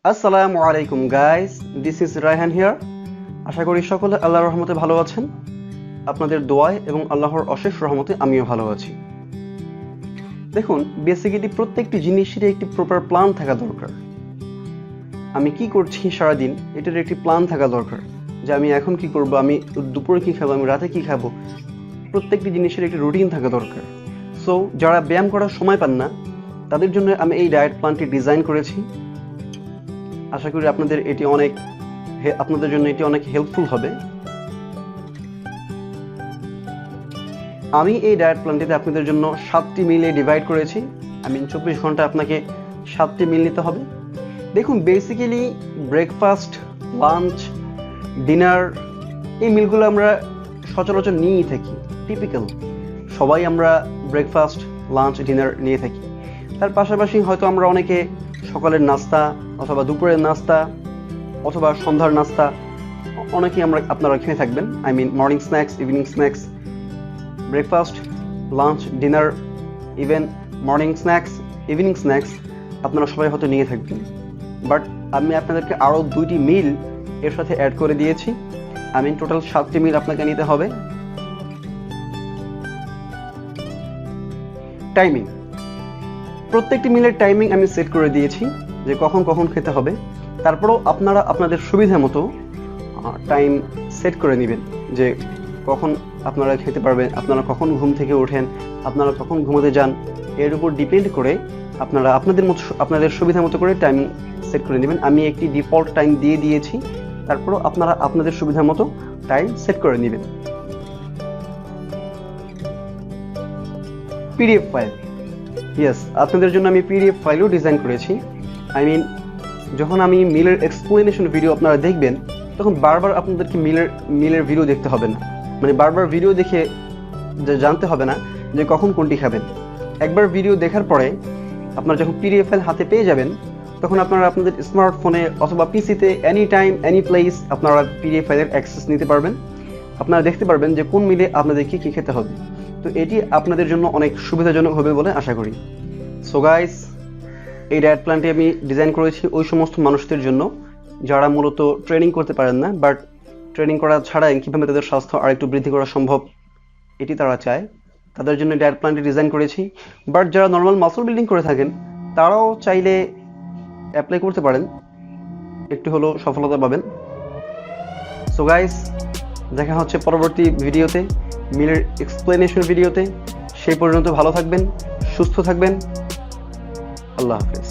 আসসালামু আলাইকুম guys, this is Rayhan here. আশা করি সকলে আল্লাহর রহমতে ভালো আছেন। আপনাদের দোয়ায় এবং আল্লাহর অশেষ রহমতে আমিও ভালো আছি। দেখুন, বেসিক্যালি প্রত্যেকটি জিনিসেরই একটি প্রপার প্ল্যান থাকা দরকার। আমি কি করছি সারাদিন, এটার একটি প্ল্যান থাকা দরকার, যে আমি এখন কি করব, আমি দুপুরে কি খাবো, আমি রাতে কি খাবো। প্রত্যেকটি জিনিসের একটি রুটিন থাকা দরকার। সো যারা ব্যায়াম করার সময় পান না, তাদের জন্য আমি এই ডায়েট প্ল্যানটি ডিজাইন করেছি। আশা করি আপনাদের জন্য এটি অনেক হেল্পফুল হবে। আমি এই ডায়েট প্ল্যানটিতে আপনাদের জন্য 7টি মিলে ডিভাইড করেছি। 24 ঘন্টা আপনাকে 7টি মিল নিতে হবে। দেখুন, বেসিক্যালি ব্রেকফাস্ট, লাঞ্চ, ডিনার, এই মিলগুলো আমরা সচরাচর নিয়েই থাকি। টিপিক্যাল সবাই আমরা ব্রেকফাস্ট, লাঞ্চ, ডিনার নিয়ে থাকি। তার পাশাপাশি হয়তো আমরা অনেকে সকালের নাস্তা অথবা দুপুরের নাস্তা অথবা সন্ধ্যার নাস্তা অনেকেই আপনারা খেয়ে থাকবেন। Morning snacks, evening snacks, breakfast, lunch, dinner, even morning snacks, evening snacks আপনারা সবাই হয়তো নিয়ে থাকবেন। বাট আমি আপনাদেরকে আরও 2টি মিল এর সাথে অ্যাড করে দিয়েছি। টোটাল 7টি মিল আপনাকে নিতে হবে। টাইমিং, প্রত্যেকটি মিলের টাইমিং আমি সেট করে দিয়েছি যে কখন কখন খেতে হবে। তারপরেও আপনারা আপনাদের সুবিধা মতো টাইম সেট করে নেবেন যে কখন আপনারা খেতে পারবেন, আপনারা কখন ঘুম থেকে ওঠেন, আপনারা কখন ঘুমোতে যান। এর উপর ডিপেন্ড করে আপনারা আপনাদের সুবিধা মতো করে টাইম সেট করে নেবেন। আমি একটি ডিফল্ট টাইম দিয়ে দিয়েছি, তারপরেও আপনারা আপনাদের সুবিধা মতো টাইম সেট করে নেবেন। পিডিএফ ফাইল, আপনাদের জন্য আমি পিডিএফ ফাইলও ডিজাইন করেছি। যখন আমি মিলের এক্সপ্লেনেশন ভিডিও আপনারা দেখবেন, তখন বারবার আপনাদেরকে মিলের ভিডিও দেখতে হবে না। বারবার ভিডিও দেখে জানতে হবে না যে কখন কোনটি খাবেন। একবার ভিডিও দেখার পরে আপনারা যখন পিডিএফ ফাইল হাতে পেয়ে যাবেন, তখন আপনারা আপনাদের স্মার্টফোনে অথবা পিসিতে এনি টাইম এনি প্লেস আপনারা পিডিএফ ফাইলের অ্যাক্সেস নিতে পারবেন। আপনারা দেখতে পারবেন যে কোন মিলে আপনাদেরকে কী খেতে হবে। তো এটি আপনাদের জন্য অনেক সুবিধাজনক হবে বলে আশা করি। সো গাইস, এই ডায়েট প্ল্যানটি আমি ডিজাইন করেছি ওই সমস্ত মানুষদের জন্য যারা মূলত ট্রেনিং করতে পারেন না, বাট ট্রেনিং করা ছাড়াই কীভাবে তাদের স্বাস্থ্য আরেকটু বৃদ্ধি করা সম্ভব এটি তারা চায়। তাদের জন্য ডায়েট প্ল্যানটি ডিজাইন করেছি। বাট যারা নর্মাল মাসল বিল্ডিং করে থাকেন, তারাও চাইলে অ্যাপ্লাই করতে পারেন, একটু হলেও সফলতা পাবেন। সো গাইস, দেখা হচ্ছে পরবর্তী ভিডিওতে, মিলের এক্সপ্লেনেশন ভিডিওতে। সেই পর্যন্ত ভালো থাকবেন, সুস্থ থাকবেন। আল্লাহ হাফেজ।